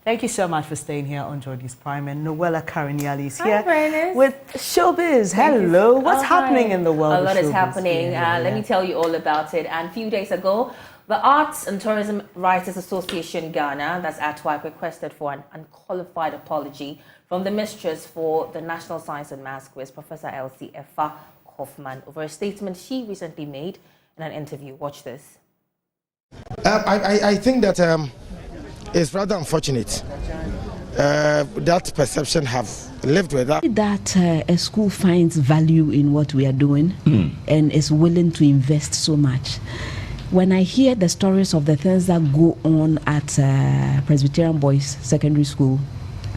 Thank you so much for staying here on Jordy's Prime. And Noella Karinyali is here Bernice. with Showbiz. Hello. What's happening in the world of A lot showbiz? is happening. Let me tell you all about it. And a few days ago, the Arts and Tourism Writers Association Ghana, that's ATWAC, requested for an unqualified apology from the mistress for the National Science and Maths Quiz, Professor Elsie Prof.Kaufmann, over a statement she recently made in an interview. Watch this. I think that it's rather unfortunate. That perception have lived with that. That a school finds value in what we are doing and is willing to invest so much. When I hear the stories of the things that go on at Presbyterian Boys Secondary School,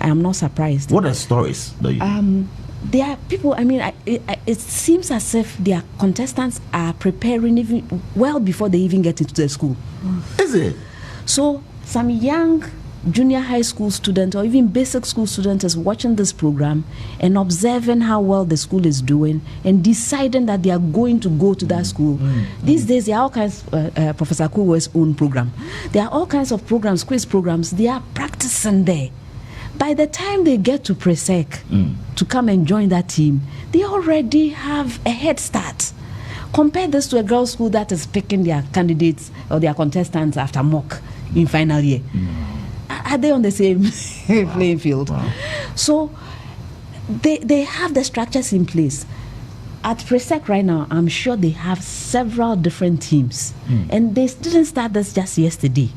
I am not surprised. What are stories that you... There are people, it seems as if their contestants are preparing even well before they even get into the school. Is it? So some young junior high school student or even basic school student is watching this program and observing how well the school is doing and deciding that they are going to go to that school. These days, there are all kinds, Professor Kuwe's own program. There are all kinds of programs, quiz programs, they are practicing there. By the time they get to Presec to come and join that team, they already have a head start. Compare this to a girls' school that is picking their candidates or their contestants after mock in final year. Are they on the same playing field? Wow. So they have the structures in place. At Presec right now, I'm sure they have several different teams. And they didn't start this just yesterday.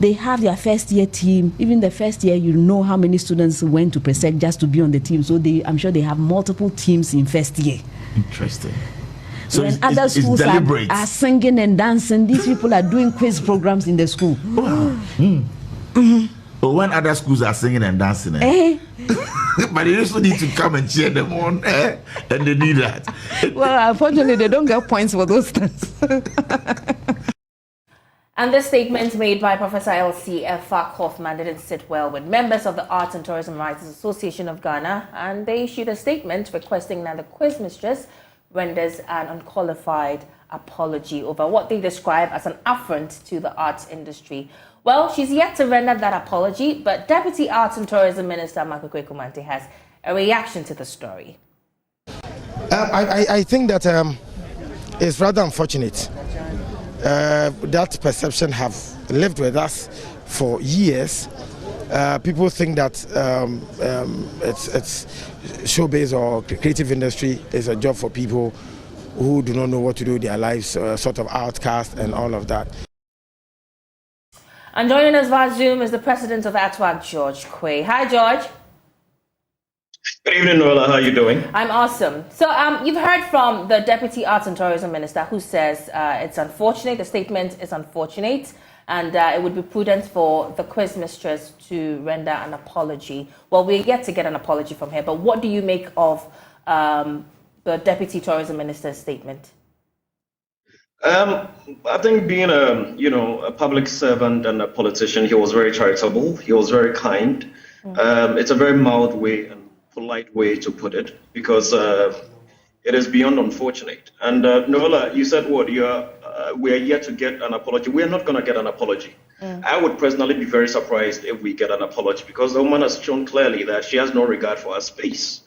They have their first year team. Even the first year, you know how many students went to Presec just to be on the team. So I'm sure they have multiple teams in first year. Interesting. So when other schools are singing and dancing, these people are doing quiz programs in the school. But when other schools are singing and dancing, but they also need to come and cheer them on, and they need that. Well, unfortunately, they don't get points for those things. And this statement made by Professor Elsie Prof.Kaufmann didn't sit well with members of the Arts and Tourism Writers Association of Ghana, and they issued a statement requesting that the quiz mistress renders an unqualified apology over what they describe as an affront to the arts industry. Well, she's yet to render that apology, but Deputy Arts and Tourism Minister Okraku Mantey has a reaction to the story. I think that it's rather unfortunate. That perception have lived with us for years. People think that it's showbiz or creative industry is a job for people who do not know what to do with their lives, sort of outcast and all of that. And joining us via Zoom is the president of ATWAC, George Quay. Hi, George. Good evening, Noella. How are you doing? I'm awesome. So you've heard from the Deputy Arts and Tourism Minister who says it's unfortunate, the statement is unfortunate, and it would be prudent for the quiz mistress to render an apology. Well, we're yet to get an apology from her, but what do you make of the Deputy Tourism Minister's statement? I think being a public servant and a politician, he was very charitable. He was very kind. It's a very mild way and polite way to put it, because it is beyond unfortunate. And Noella, you said what? We are yet to get an apology. We are not going to get an apology. I would personally be very surprised if we get an apology, because the woman has shown clearly that she has no regard for our space.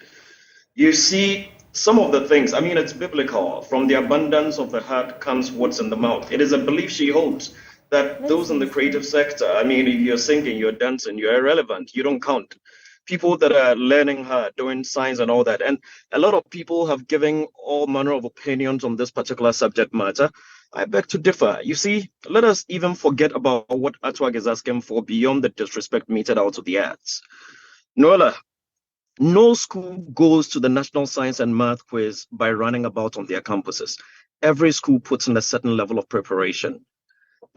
You see, some of the things, it's biblical. From the abundance of the heart comes what's in the mouth. It is a belief she holds that those in the creative sector, if you're singing, you're dancing, you're irrelevant, you don't count. People that are learning hard, doing science and all that. And a lot of people have given all manner of opinions on this particular subject matter. I beg to differ. You see, let us even forget about what ATWAC is asking for beyond the disrespect meted out to the arts. Noella, no school goes to the National Science and Math Quiz by running about on their campuses. Every school puts in a certain level of preparation.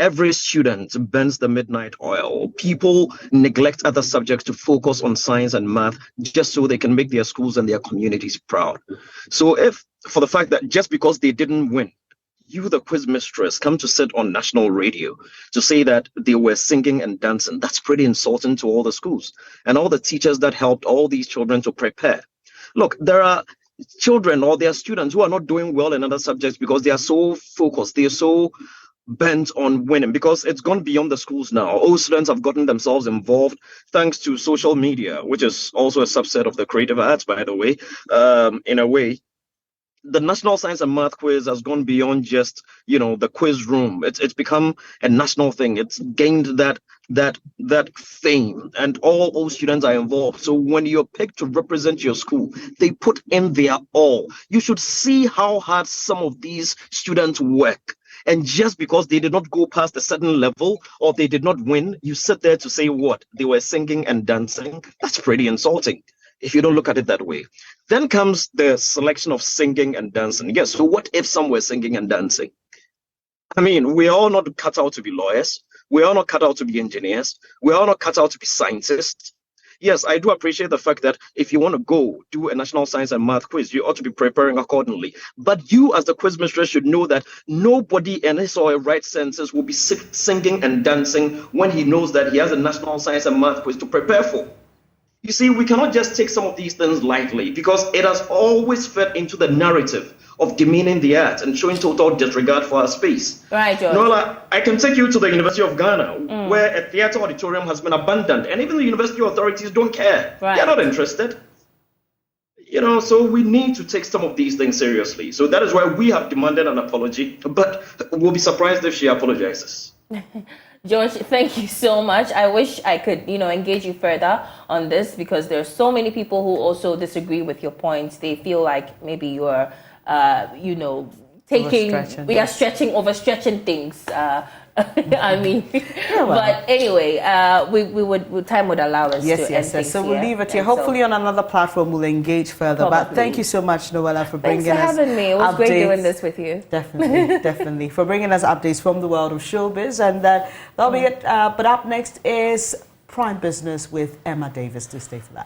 Every student burns the midnight oil. People neglect other subjects to focus on science and math just so they can make their schools and their communities proud. So if, for the fact that just because they didn't win, you, the quiz mistress, come to sit on national radio to say that they were singing and dancing, that's pretty insulting to all the schools and all the teachers that helped all these children to prepare. Look, there are children or their students who are not doing well in other subjects because they are so focused, they are so bent on winning, because it's gone beyond the schools now. All students have gotten themselves involved thanks to social media, which is also a subset of the creative arts, by the way. In a way, the National Science and Math Quiz has gone beyond just, the quiz room. It's become a national thing. It's gained that fame, and all students are involved. So when you're picked to represent your school, they put in their all. You should see how hard some of these students work. And just because they did not go past a certain level or they did not win, you sit there to say what? They were singing and dancing. That's pretty insulting if you don't look at it that way. Then comes the selection of singing and dancing. Yes, so what if some were singing and dancing? I mean, we're all not cut out to be lawyers. We're all not cut out to be engineers. We're all not cut out to be scientists. Yes, I do appreciate the fact that if you want to go do a national science and math quiz, you ought to be preparing accordingly. But you, as the quiz mistress, should know that nobody in his or her right senses will be singing and dancing when he knows that he has a national science and math quiz to prepare for. You see, we cannot just take some of these things lightly, because it has always fed into the narrative of demeaning the arts and showing total disregard for our space. Right, George. Nola, I can take you to the University of Ghana, where a theatre auditorium has been abandoned, and even the university authorities don't care. Right. They're not interested. So we need to take some of these things seriously. So that is why we have demanded an apology, but we'll be surprised if she apologizes. George, thank you so much. I wish I could, engage you further on this, because there's so many people who also disagree with your points. They feel like maybe you're, overstretching things. I mean, but anyway, time would allow us to end things. So we'll leave it here. Hopefully on another platform we'll engage further. Probably. But thank you so much, Noella, for bringing us Thanks for having me. It was updates. great doing this with you. Definitely. For bringing us updates from the world of showbiz. And that'll be it. But up next is Prime Business with Emma Davis. To stay for that.